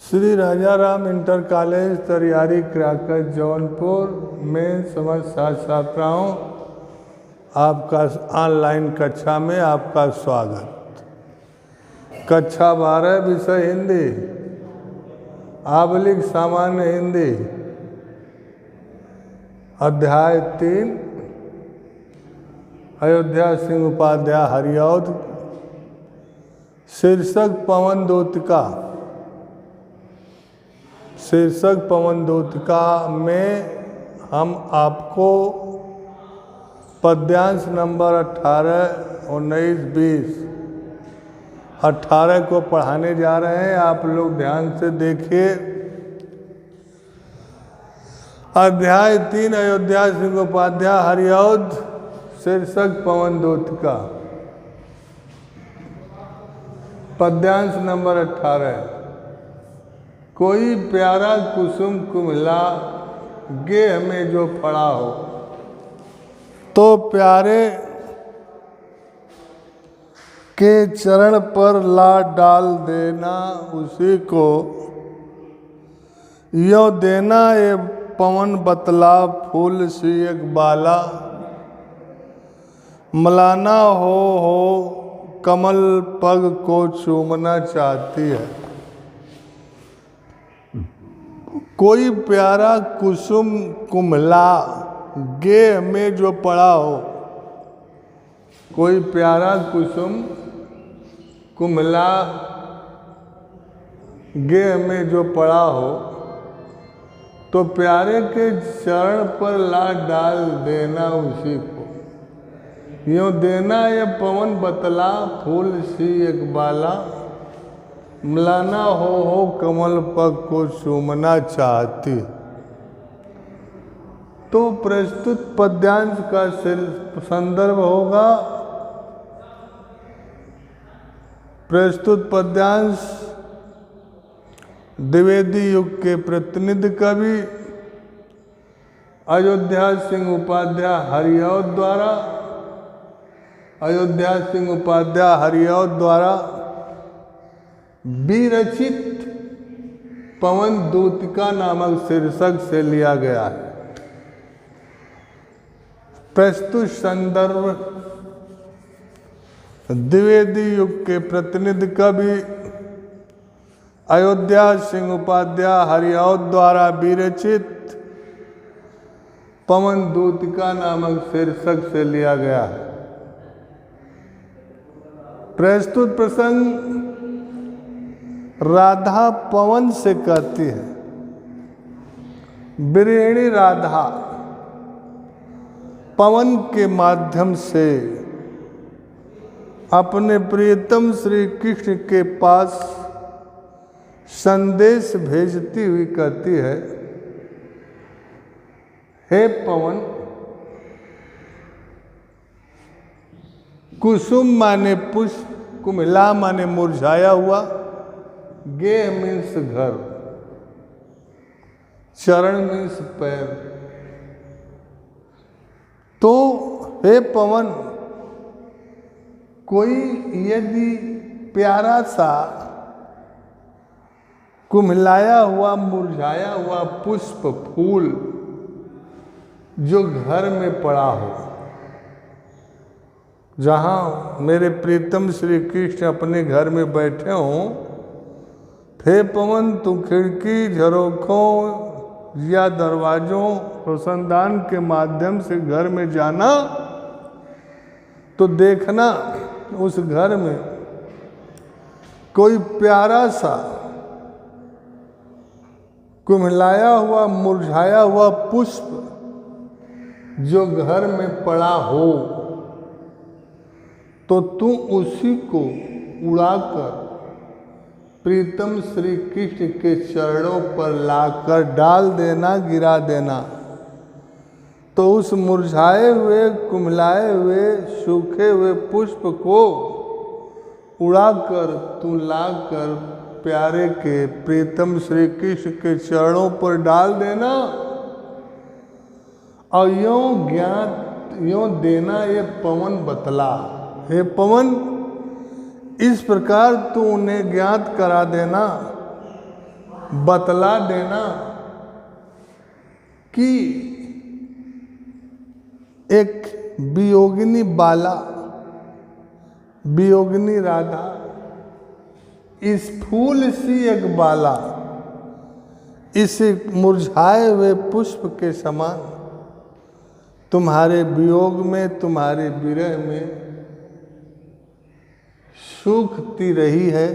Shri Rajaram inter college Tariyari क्राकर Jaunpur में समस्त छात्राओं, आपका ऑनलाइन कक्षा में आपका स्वागत। कक्षा 12 विषय हिंदी, आबलिक सामान्य हिंदी, अध्याय 3 अयोध्या सिंह उपाध्याय हरिऔध, शीर्षक पवन दूतिका। शीर्षक पवन दूतिका में हम आपको पद्यांश नंबर 18, 19, 20, 18 को पढ़ाने जा रहे हैं। आप लोग ध्यान से देखिए। अध्याय 3 अयोध्या सिंह उपाध्याय हरिऔध, शीर्षक पवन दूतिका। पद्यांश नंबर 18। कोई प्यारा कुसुम कुमला गेह में जो पड़ा हो, तो प्यारे के चरण पर ला डाल देना उसी को। यो देना ये पवन बतला फूल सी एक बाला। मलाना हो कमल पग को चूमना चाहती है। कोई प्यारा कुसुम कुमला गेह में जो पड़ा हो, कोई प्यारा कुसुम कुमला गेह में जो पड़ा हो, तो प्यारे के चरण पर ला डाल देना उसी को। यूँ देना ये पवन बतला फूल सी एक बाला। मलाना हो कमल पग को चूमना चाहती। तो प्रस्तुत पद्यांश का संदर्भ होगा। प्रस्तुत पद्यांश द्विवेदी युग के प्रतिनिधि कवि अयोध्या सिंह उपाध्याय हरिऔध द्वारा विरचित पवन दूतिका नामक शीर्षक से लिया गया है। प्रस्तुत संदर्भ द्विवेदी युग के प्रतिनिधि कवि अयोध्या सिंह उपाध्याय हरिऔध द्वारा विरचित पवन दूतिका नामक शीर्षक से लिया गया है। प्रस्तुत प्रसंग राधा पवन से कहती है। बिरहिणी राधा पवन के माध्यम से अपने प्रियतम श्री कृष्ण के पास संदेश भेजती हुई कहती है, हे पवन, कुसुम माने पुष्प, कुमिला माने मुरझाया हुआ, गेह मीन्स घर, चरण मीन्स पैर। तो हे पवन, कोई यदि प्यारा सा कुम्हलाया हुआ मुरझाया हुआ पुष्प फूल जो घर में पड़ा हो, जहाँ मेरे प्रीतम श्री कृष्ण अपने घर में बैठे हों, हे पवन, तू खिड़की, झरोखों या दरवाजों, रोशनदान के माध्यम से घर में जाना तो देखना उस घर में कोई प्यारा सा कुम्हलाया हुआ मुरझाया हुआ पुष्प जो घर में पड़ा हो, तो तू उसी को उड़ाकर प्रीतम श्री कृष्ण के चरणों पर लाकर डाल देना, गिरा देना। तो उस मुरझाए हुए, कुम्हलाए हुए, सूखे हुए पुष्प को उड़ाकर तू लाकर प्यारे के प्रीतम श्री कृष्ण के चरणों पर डाल देना। और यों देना ये पवन बतला। हे पवन, इस प्रकार तू उन्हें ज्ञात करा देना बतला देना कि एक वियोगिनी बाला, वियोगिनी राधा, इस फूल सी एक बाला, इस मुरझाए हुए पुष्प के समान तुम्हारे वियोग में, तुम्हारे विरह में सूखती रही है,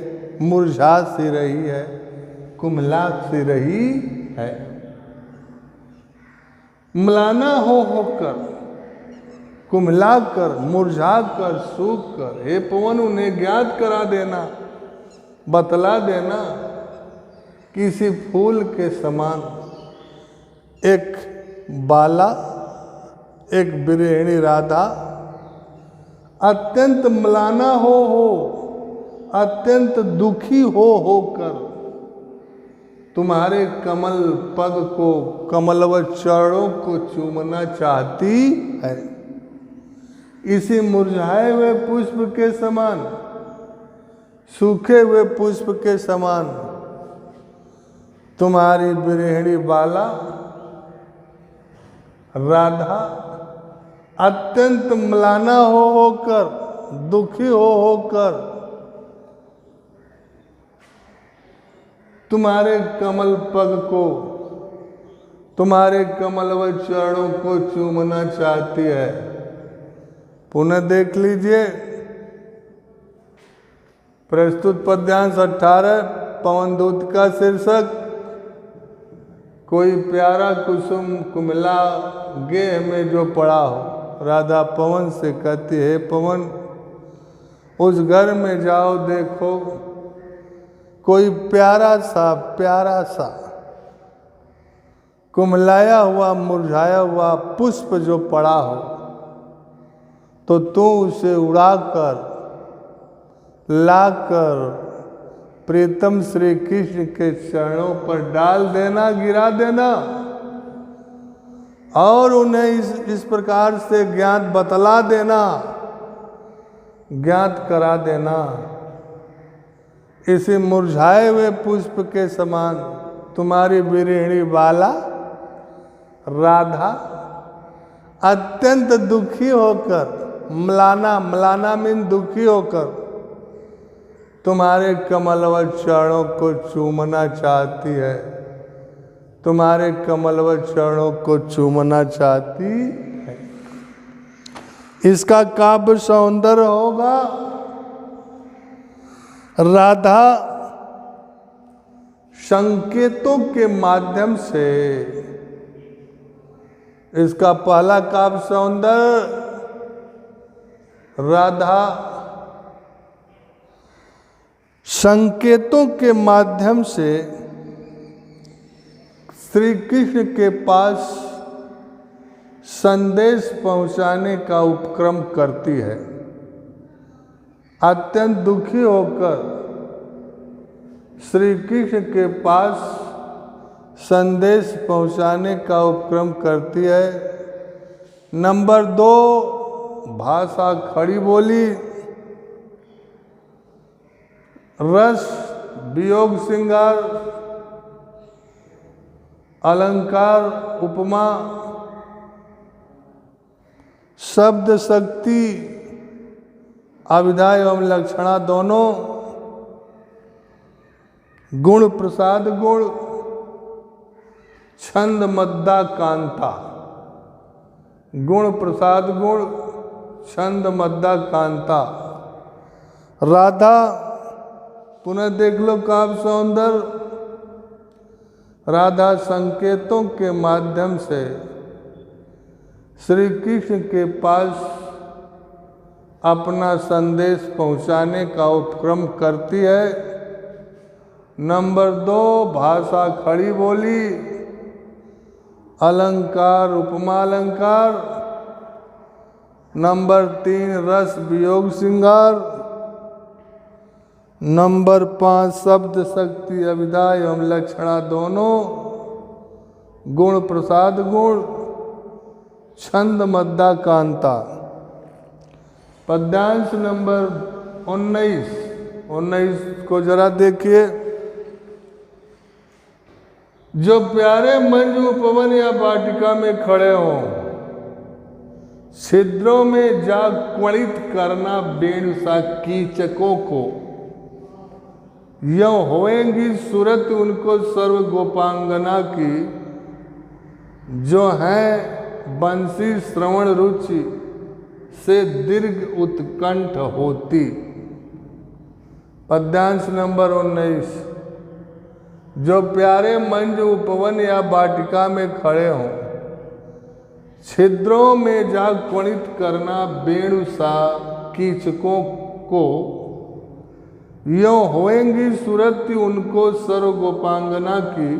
मुरझा सी रही है, कुम्हला सी रही है। म्लाना होकर, कुम्हला कर, मुरझा कर, सूख कर, हे पवन उन्हें ज्ञात करा देना, बतला देना, किसी फूल के समान एक बाला, एक विरहिणी राधा अत्यंत म्लाना हो, अत्यंत दुखी होकर तुम्हारे कमल पग को, कमलवत चरणों को चूमना चाहती है। इसी मुरझाए हुए पुष्प के समान, सूखे हुए पुष्प के समान तुम्हारी विरहिणी बाला राधा अत्यंत म्लाना होकर, दुखी होकर तुम्हारे कमल पग को, तुम्हारे कमलवत चरणों को चूमना चाहती है। पुनः देख लीजिए प्रस्तुत पद्यांश 18 पवन दूत का शीर्षक, कोई प्यारा कुसुम कुमिला गेह में जो पड़ा हो। राधा पवन से कहती है, पवन उस घर में जाओ, देखो कोई प्यारा सा कुमलाया हुआ, मुरझाया हुआ पुष्प जो पड़ा हो, तो तू उसे उड़ाकर लाकर प्रीतम श्री कृष्ण के चरणों पर डाल देना, गिरा देना और उन्हें इस प्रकार से ज्ञात बतला देना, ज्ञात करा देना। इसी मुरझाए हुए पुष्प के समान तुम्हारी विरहिणी बाला राधा अत्यंत दुखी होकर, मलाना मीन दुखी होकर तुम्हारे कमलवत चरणों को चूमना चाहती है, तुम्हारे कमलवत चरणों को चूमना चाहती है। इसका काव्य सौंदर्य होगा, राधा संकेतों के माध्यम से, इसका पहला काव्य सौंदर्य राधा संकेतों के माध्यम से श्री कृष्ण के पास संदेश पहुंचाने का उपक्रम करती है। अत्यंत दुखी होकर श्री कृष्ण के पास संदेश पहुंचाने का उपक्रम करती है। नंबर 2, भाषा खड़ी बोली, रस वियोग श्रृंगार, अलंकार उपमा, शब्द शक्ति, अभिधा एवं लक्षणा दोनों, गुण प्रसाद गुण, छंद मद्दा कांता, गुण प्रसाद गुण, छंद मद्दा कांता। राधा पुनः देख लो काव्य सौंदर्य, राधा संकेतों के माध्यम से श्री कृष्ण के पास अपना संदेश पहुंचाने का उपक्रम करती है। नंबर 2, भाषा खड़ी बोली, अलंकार उपमा अलंकार। नंबर 3, रस वियोग श्रृंगार। नंबर 5, शब्द शक्ति अभिधा एवं लक्षणा दोनों, गुण प्रसाद गुण, छंद मद्दा कांता। पद्यांश नंबर 19 को जरा देखिए। जो प्यारे मंजू उपवन या वाटिका में खड़े हों, छिद्रों में जा क्वणित करना बेणुसा कीचकों को, यों होएंगी सूरत उनको सर्व गोपांगना की, जो है बंसी श्रवण रुचि से दीर्घ उत्कंठ होती। पद्यांश नंबर 19। जो प्यारे मंजू उपवन या वाटिका में खड़े हों, छिद्रों में जा क्वणित करना बेणुसा कीचकों को, यों होएंगी सूरत उनको सर्व गोपांगना की,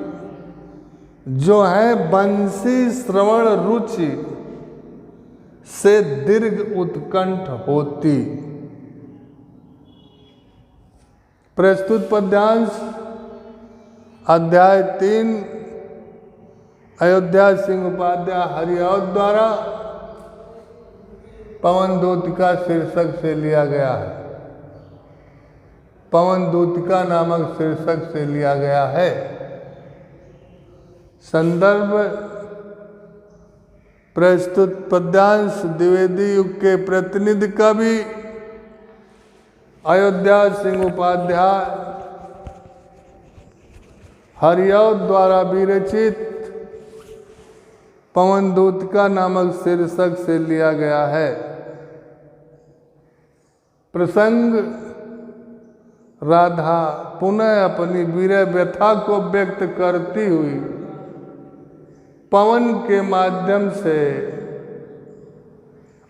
जो है बंसी श्रवण रुचि से दीर्घ उत्कंठ होती। प्रस्तुत पद्यांश अध्याय 3 अयोध्या सिंह उपाध्याय हरिऔध द्वारा पवन दूतिका शीर्षक से लिया गया है। पवन दूतिका नामक शीर्षक से लिया गया है। संदर्भ प्रस्तुत पद्यांश द्विवेदी युग के प्रतिनिधि कवि अयोध्या सिंह उपाध्याय हरिऔध द्वारा विरचित पवन दूतिका नामक शीर्षक से लिया गया है। प्रसंग राधा पुनः अपनी वीर व्यथा को व्यक्त करती हुई पवन के माध्यम से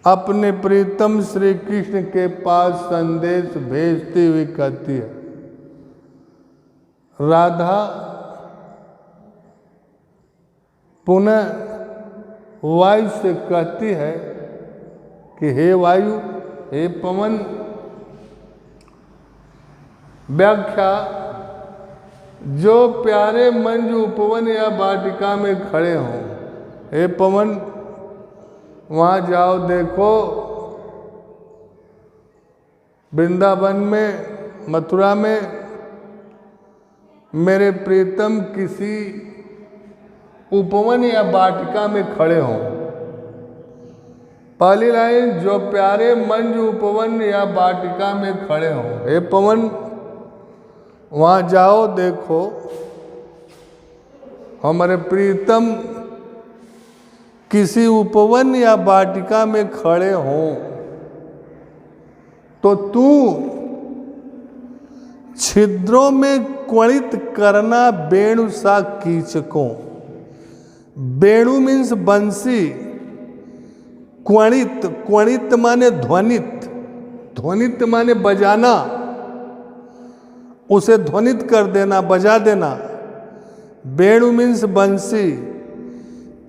अपने प्रीतम श्री कृष्ण के पास संदेश भेजती हुई कहती है। राधा पुनः वायु से कहती है कि हे वायु, हे पवन। व्याख्या। जो प्यारे मंजू उपवन या वाटिका में खड़े हों, हे पवन वहाँ जाओ, देखो वृंदावन में, मथुरा में मेरे प्रीतम किसी उपवन या वाटिका में खड़े हों। पहली लाइन, जो प्यारे मंजू उपवन या वाटिका में खड़े हों, हे पवन वहाँ जाओ, देखो हमारे प्रीतम किसी उपवन या वाटिका में खड़े हों, तो तू छिद्रों में क्वणित करना बेणुसा कीचकों। बेणु मीन्स बंसी, क्वणित, क्वणित माने ध्वनित, ध्वनित माने बजाना, उसे ध्वनित कर देना, बजा देना। बेणु मीन्स बंसी।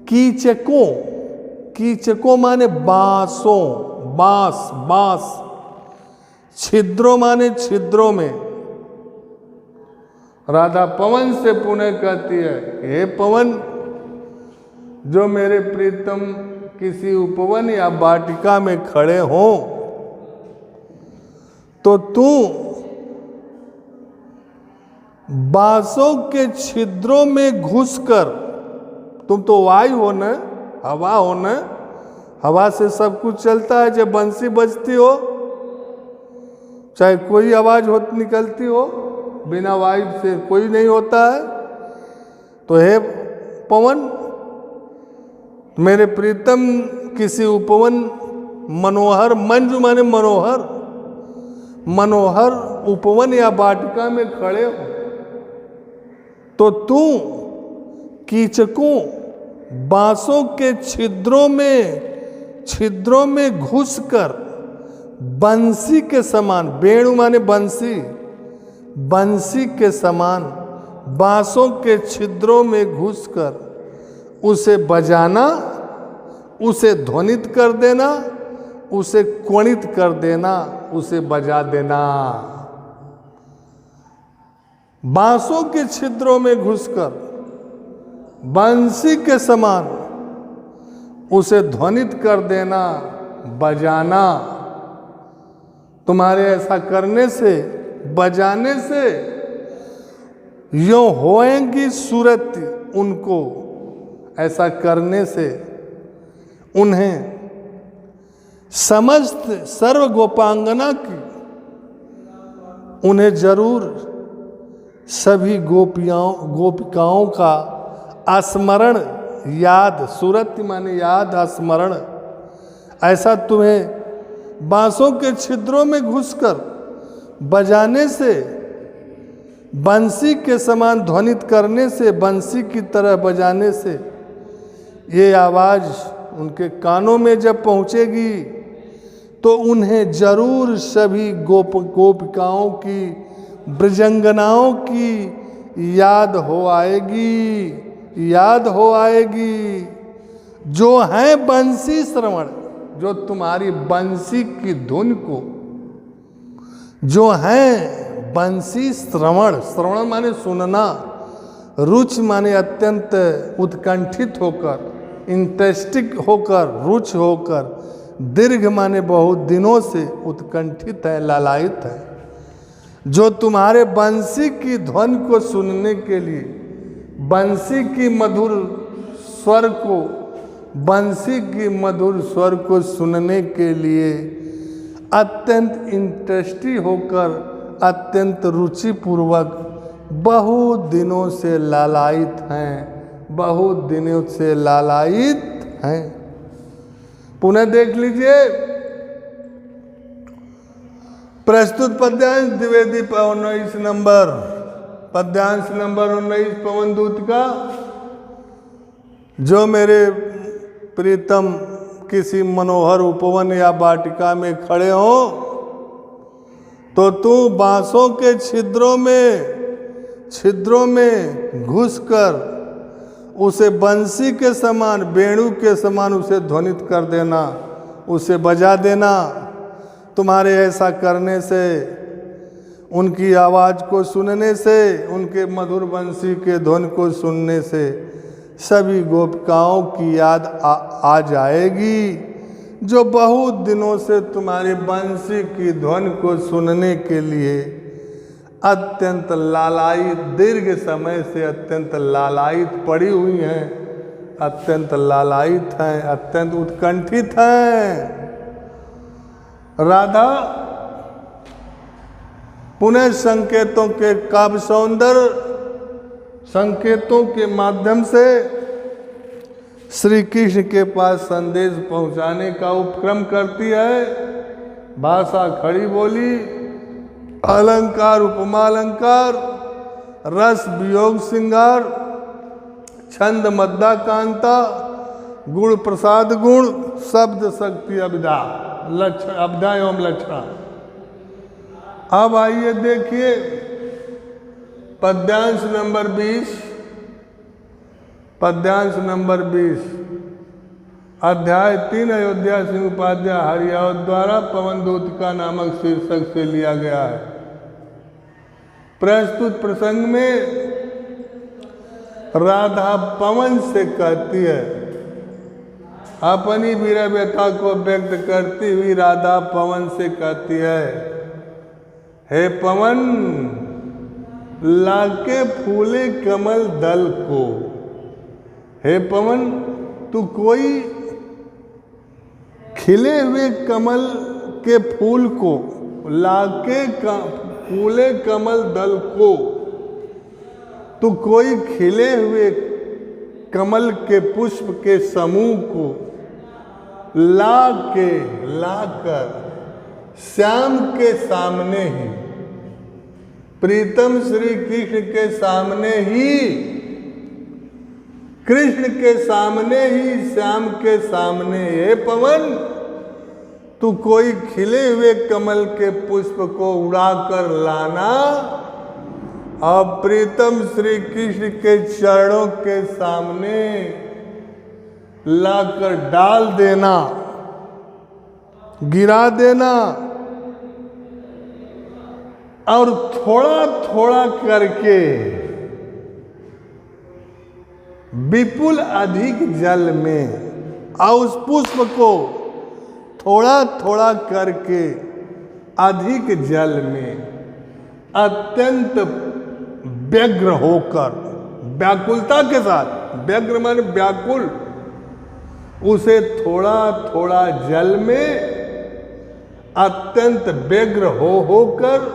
कीचकों, कीचकों माने बांसों, बांस, बांस। छिद्रों माने छिद्रों में। राधा पवन से पुनः कहती है, हे पवन, जो मेरे प्रीतम किसी उपवन या वाटिका में खड़े हों, तो तू बांसों के छिद्रों में घुसकर, तुम तो वायु हो न, हवा हो न, हवा से सब कुछ चलता है। जब बंसी बजती हो, चाहे कोई आवाज हो निकलती हो, बिना वायु से कोई नहीं होता है। तो हे पवन, मेरे प्रीतम किसी उपवन, मनोहर, मंजू माने मनोहर, मनोहर उपवन या वाटिका में खड़े हो, तो तू कीचकों, बांसों के छिद्रों में घुसकर बंसी के समान, बेणु माने बंसी, बंसी के समान बांसों के छिद्रों में घुसकर उसे बजाना, उसे ध्वनित कर देना, उसे क्वणित कर देना, उसे बजा देना। बांसों के छिद्रों में घुसकर बंसी के समान उसे ध्वनित कर देना, बजाना। तुम्हारे ऐसा करने से, बजाने से यों होएंगी सूरत उनको, ऐसा करने से उन्हें समस्त सर्व गोपांगना की, उन्हें जरूर सभी गोपिकाओं का स्मरण याद, सूरत माने याद, स्मरण, ऐसा तुम्हें बांसों के छिद्रों में घुसकर बजाने से, बंसी के समान ध्वनित करने से, बंसी की तरह बजाने से ये आवाज़ उनके कानों में जब पहुँचेगी तो उन्हें जरूर सभी गोपिकाओं की, ब्रजंगनाओं की याद हो आएगी, याद हो आएगी, जो है बंसी श्रवण, जो तुम्हारी बंसी की धुन को, जो है बंसी श्रवण, श्रवण माने सुनना, रुचि माने अत्यंत उत्कंठित होकर, इंटरेस्टिंग होकर, रुचि होकर, दीर्घ माने बहुत दिनों से उत्कंठित है, लालायित है, जो तुम्हारे बंसी की ध्वनि को सुनने के लिए, बंसी की मधुर स्वर को, बंसी की मधुर स्वर को सुनने के लिए अत्यंत इंटरेस्टी होकर, अत्यंत रुचिपूर्वक बहुत दिनों से लालायित हैं, बहुत दिनों से लालायित हैं। पुनः देख लीजिए प्रस्तुत पद्यांश द्विवेदी 19 नंबर, पद्यांश नंबर 19 पवन दूत का। जो मेरे प्रीतम किसी मनोहर उपवन या वाटिका में खड़े हो तो तू बांसों के छिद्रों में घुसकर उसे बंसी के समान, वेणु के समान उसे ध्वनित कर देना, उसे बजा देना। तुम्हारे ऐसा करने से, उनकी आवाज़ को सुनने से, उनके मधुर बंसी के ध्वनि को सुनने से सभी गोपिकाओं की याद आ जाएगी, जो बहुत दिनों से तुम्हारी बंसी की ध्वनि को सुनने के लिए अत्यंत लालायित, दीर्घ समय से अत्यंत लालायित पड़ी हुई हैं, अत्यंत लालायित हैं, अत्यंत उत्कंठित हैं। राधा पुनः संकेतों के काव्य सौंदर्य, संकेतों के माध्यम से श्री कृष्ण के पास संदेश पहुंचाने का उपक्रम करती है। भाषा खड़ी बोली, अलंकार उपमा अलंकार, रस वियोग श्रृंगार, छंद मद्दा कांता, गुण प्रसाद गुण, शब्द शक्ति अभिधा, लक्षण अभिधा एवं लक्षण। अब आइए देखिए पद्यांश नंबर 20, पद्यांश नंबर 20, अध्याय 3 अयोध्या सिंह उपाध्याय हरियावत द्वारा पवन दूत का नामक शीर्षक से लिया गया है। प्रस्तुत प्रसंग में राधा पवन से कहती है, अपनी वीरव्यता को व्यक्त करती हुई राधा पवन से कहती है, हे पवन लाके फूले कमल दल को, हे पवन तू कोई खिले हुए कमल के फूल को, लाके फूले कमल दल को, तू कोई खिले हुए कमल के पुष्प के समूह को लाकर श्याम के सामने ही, प्रीतम श्री कृष्ण के सामने ही, कृष्ण के सामने ही, श्याम के सामने, हे पवन तू कोई खिले हुए कमल के पुष्प को उड़ाकर लाना और प्रीतम श्री कृष्ण के चरणों के सामने लाकर डाल देना, गिरा देना और थोड़ा थोड़ा करके विपुल अधिक जल में, और उस पुष्प को थोड़ा थोड़ा करके अधिक जल में, अत्यंत व्यग्र होकर, व्याकुलता के साथ, व्यग्र माने व्याकुल, उसे थोड़ा थोड़ा जल में अत्यंत व्यग्र होकर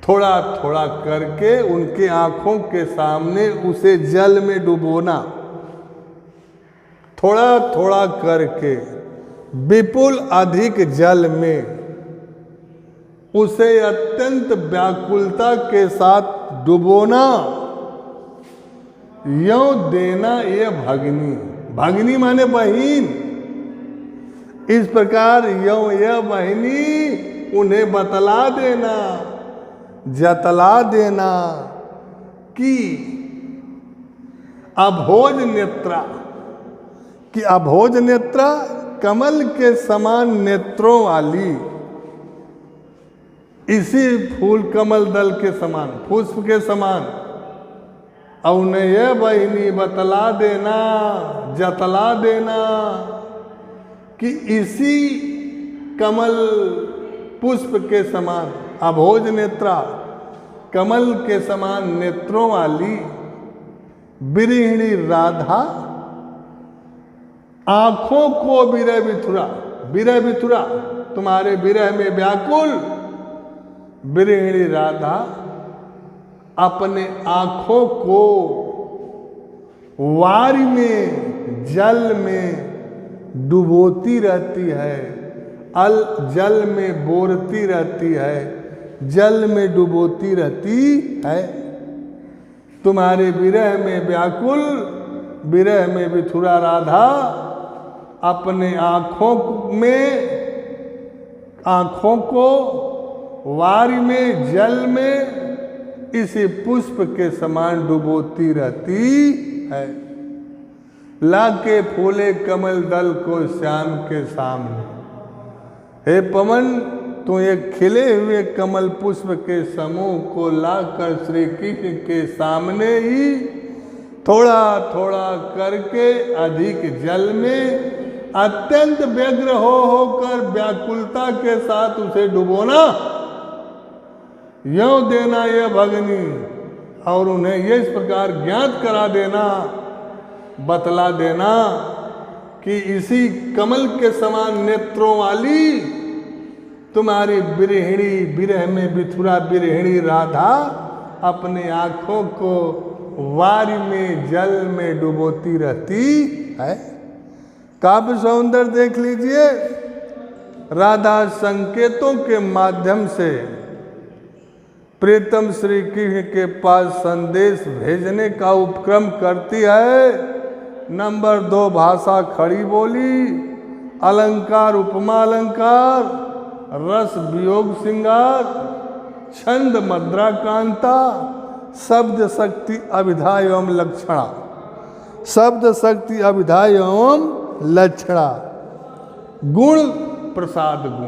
थोड़ा थोड़ा करके उनके आंखों के सामने उसे जल में डुबोना, थोड़ा थोड़ा करके विपुल अधिक जल में उसे अत्यंत व्याकुलता के साथ डुबोना, यों देना ये भगिनी, भगिनी माने बहिन, इस प्रकार यों यह बहिनी उन्हें बतला देना, जतला देना कि अभोज नेत्रा, कि अभोज नेत्रा कमल के समान नेत्रों वाली, इसी फूल कमल दल के समान, पुष्प के समान, और उन्हें यह बहिनी बतला देना, जतला देना कि इसी कमल पुष्प के समान, अभोज नेत्रा कमल के समान नेत्रों वाली बिरहिणी राधा आंखों को विरह बिथुरा, विरह बिथुरा तुम्हारे विरह में व्याकुल बिरहिणी राधा अपने आंखों को वारी में जल में डुबोती रहती है, जल में बोरती रहती है, जल में डुबोती रहती है। तुम्हारे विरह में व्याकुल, विरह में बिथुरा राधा अपने आंखों को वारी में जल में इसी पुष्प के समान डुबोती रहती है। लाके फूले कमल दल को श्याम के सामने, हे पवन तू एक खिले हुए कमल पुष्प के समूह को लाकर श्री कृष्ण के सामने ही थोड़ा थोड़ा करके अधिक जल में अत्यंत व्यग्र होकर व्याकुलता के साथ उसे डुबोना, यों देना यह भगनी, और उन्हें ये इस प्रकार ज्ञात करा देना, बतला देना कि इसी कमल के समान नेत्रों वाली तुम्हारी बिरहिणी, विरह में बिथुरा बिरहिणी राधा अपने आंखों को वारी में जल में डुबोती रहती है। काव्य सौंदर्य देख लीजिए, राधा संकेतों के माध्यम से प्रीतम श्री कृष्ण के पास संदेश भेजने का उपक्रम करती है। नंबर 2 भाषा खड़ी बोली, अलंकार उपमा अलंकार, रस वियोग श्रृंगार, छंद मद्रा कांता, शब्द शक्ति अभिधा एवं लक्षणा, शब्द शक्ति अभिधा एवं लक्षणा, गुण प्रसाद गुण।